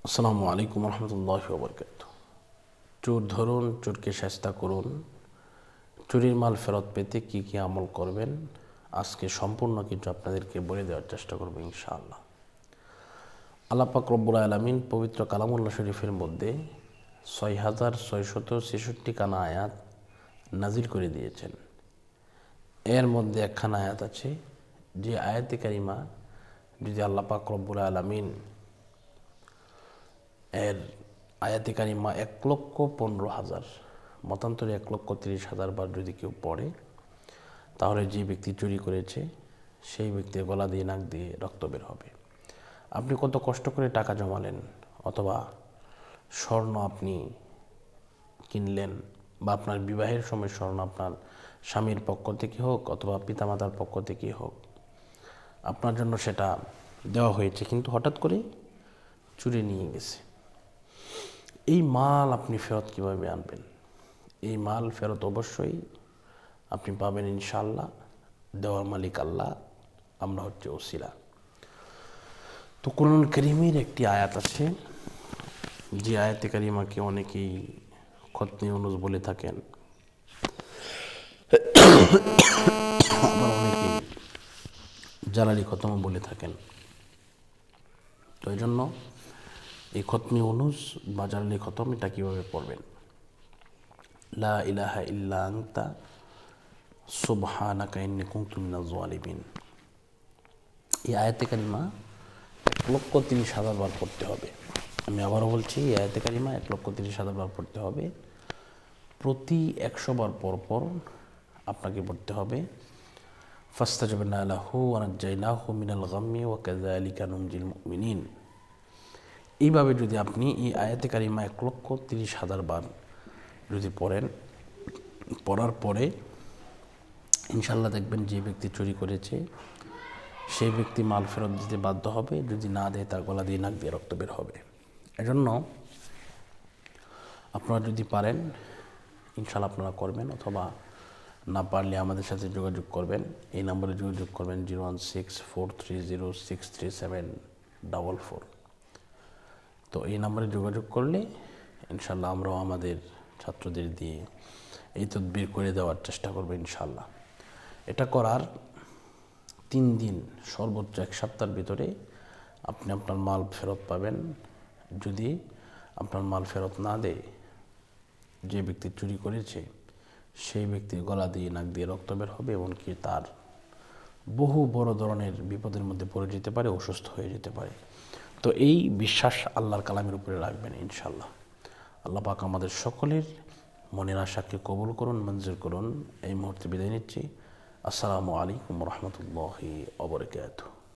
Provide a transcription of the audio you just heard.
আসসালামু আলাইকুম রহমতুল্লাহি ওয়া বারাকাতুহু। চোর ধরুন, চোরকে শায়েস্তা করুন। চুরির মাল ফেরত পেতে কি কি আমল করবেন আজকে সম্পূর্ণ কিছু আপনাদেরকে বলে দেওয়ার চেষ্টা করব ইনশাআল্লাহ। আল্লাহ পাক রব্বুল আলামিন পবিত্র কালামুল্লাহ শরীফের মধ্যে ৬৬৬৬ খানা আয়াত নাজিল করে দিয়েছেন। এর মধ্যে একখানা আয়াত আছে, যে আয়াতে কারিমা যদি আল্লাহ পাক রব্বুল আলামিন এর আয়াতে কারিমা ১,১৫,০০০ মতান্তরে ১,৩০,০০০ বার যদি কেউ পড়ে, তাহলে যে ব্যক্তি চুরি করেছে সেই ব্যক্তির গলা দিয়ে নাক দিয়ে রক্ত বের হবে। আপনি কত কষ্ট করে টাকা জমালেন, অথবা স্বর্ণ আপনি কিনলেন, বা আপনার বিবাহের সময় স্বর্ণ আপনার স্বামীর পক্ষ থেকে হোক অথবা পিতামাতার পক্ষ থেকে হোক, আপনার জন্য সেটা দেওয়া হয়েছে, কিন্তু হঠাৎ করে চুরি নিয়ে গেছে। এই মাল আপনি ফেরত কীভাবে আনবেন? এই মাল ফেরত অবশ্যই আপনি পাবেন ইনশাআল্লাহ। দেওয়ার মালিক আল্লাহ, আমরা হচ্ছে ওসিলা। তো কুরআন কারীমের একটি আয়াত আছে, যে আয়াতে কারিমাকে অনেকেই খতমে ইউনূস বলে থাকেন, আবার অনেকেই জালালি খতম বলে থাকেন। তো এই জন্য এই খতমে ইউনূস বা জালালি খতম এটা কীভাবে পড়বেন? লা ইলাহা ইল্লা আনতা সুবহানাকা ইন্নী কুনতু মিনাজ জালিমিন। এই আয়াতে কারিমা ১,৩০,০০০ বার পড়তে হবে। আমি আবারও বলছি, এই আয়াতে কারিমা ১,৩০,০০০ বার পড়তে হবে। প্রতি ১০০ বার পর পর আপনাকে পড়তে হবে ফাস্তাজাবনা লাহু ওয়া নাজ্জায়নাহু মিনাল গাম্মি ওয়া কাযালিকা নুনজিল মুমিনিন। এইভাবে যদি আপনি এই আয়াতে কারিমা ১,৩০,০০০ বার যদি পড়েন, পড়ার পরে ইনশাআল্লাহ দেখবেন যে ব্যক্তি চুরি করেছে সেই ব্যক্তি মাল ফেরত দিতে বাধ্য হবে। যদি না দেয়, তার গলা দিয়ে নাক দিয়ে রক্ত বের হবে। এজন্য আপনারা যদি পারেন ইনশাআল্লাহ আপনারা করবেন, অথবা না পারলে আমাদের সাথে যোগাযোগ করবেন। এই নম্বরে যোগাযোগ করবেন 01643063744। তো এই নম্বরে যোগাযোগ করলে ইনশাআল্লাহ আমরাও আমাদের ছাত্রদের দিয়ে এই তদবির করে দেওয়ার চেষ্টা করবো ইনশাআল্লাহ। এটা করার 3 দিন, সর্বোচ্চ 1 সপ্তাহের ভিতরে আপনি আপনার মাল ফেরত পাবেন। যদি আপনার মাল ফেরত না দেয়, যে ব্যক্তি চুরি করেছে সেই ব্যক্তির গলা দিয়ে নাক দিয়ে রক্ত বের হবে, এমনকি তার বহু বড় ধরনের বিপদের মধ্যে পড়ে যেতে পারে, অসুস্থ হয়ে যেতে পারে। তো এই বিশ্বাস আল্লাহর কালামের উপরে রাখবেন ইনশাআল্লাহ। আল্লাহ পাক আমাদের সকলের মনের আশাকে কবুল করুন, মঞ্জুর করুন। এই মুহূর্তে বিদায় নিচ্ছি। আসসালামু আলাইকুম রহমতুল্লাহি ওয়া বারাকাতুহু।